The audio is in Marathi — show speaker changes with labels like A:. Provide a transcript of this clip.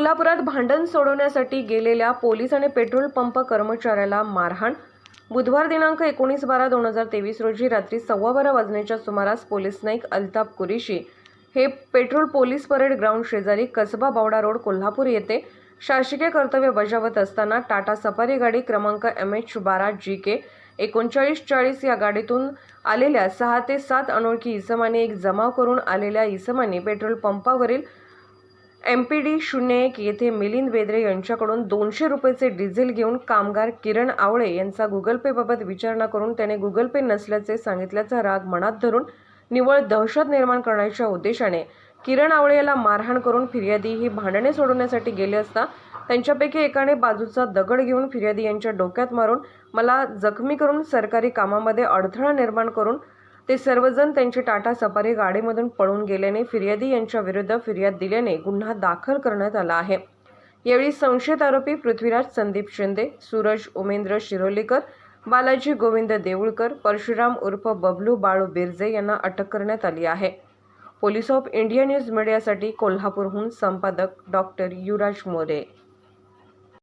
A: कोल्हापुरात भांडण सोडवण्यासाठी गेलेल्या पोलीस आणि पेट्रोल पंप कर्मचाऱ्याला मारहाण। बुधवार दिनांक 19/12/2023 रोजी रात्री 12:15 वाजण्याच्या सुमारास पोलीस नाईक अल्ताफ कुरेशी हे पेट्रोल पोलीस परेड ग्राउंड शेजारी कसबा बावडा रोड कोल्हापूर येथे शासकीय कर्तव्य बजावत असताना टाटा सफारी गाडी क्रमांक MH12 GK 3940 या गाडीतून आलेल्या 6 ते 7 अनोळखी इसमांनी एक जमाव करून आलेल्या इसमांनी पेट्रोल पंपावरील MPD 01 येथे मिलिंद बेद्रे यांच्याकडून 200 रुपयाचे डिझेल घेऊन कामगार किरण आवळे यांचा गुगल पे बाबत विचारणा करून त्याने गुगल पे नसल्याचे सांगितल्याचा राग मनात धरून निव्वळ दहशत निर्माण करण्याच्या उद्देशाने किरण आवळे याला मारहाण करून फिर्यादी ही भांडणे सोडवण्यासाठी गेले असता त्यांच्यापैकी एकाने बाजूचा दगड घेऊन फिर्यादी यांच्या डोक्यात मारून मला जखमी करून सरकारी कामामध्ये अडथळा निर्माण करून ते सर्वजण त्यांची टाटा सफारी गाडीमधून पळून गेल्याने फिर्यादी यांच्या विरुद्ध फिर्याद दिल्याने गुन्हा दाखल करण्यात आला आहे। यावेळी संशयित आरोपी पृथ्वीराज संदीप शिंदे, सूरज उमेंद्र शिरोलीकर, बालाजी गोविंद देऊळकर, परशुराम उर्फ बबलू बाळू बिरजे यांना अटक करण्यात आली आहे। पोलीस ऑफ इंडिया न्यूज मीडियासाठी कोल्हापूरहून संपादक डॉक्टर युवराज मोरे।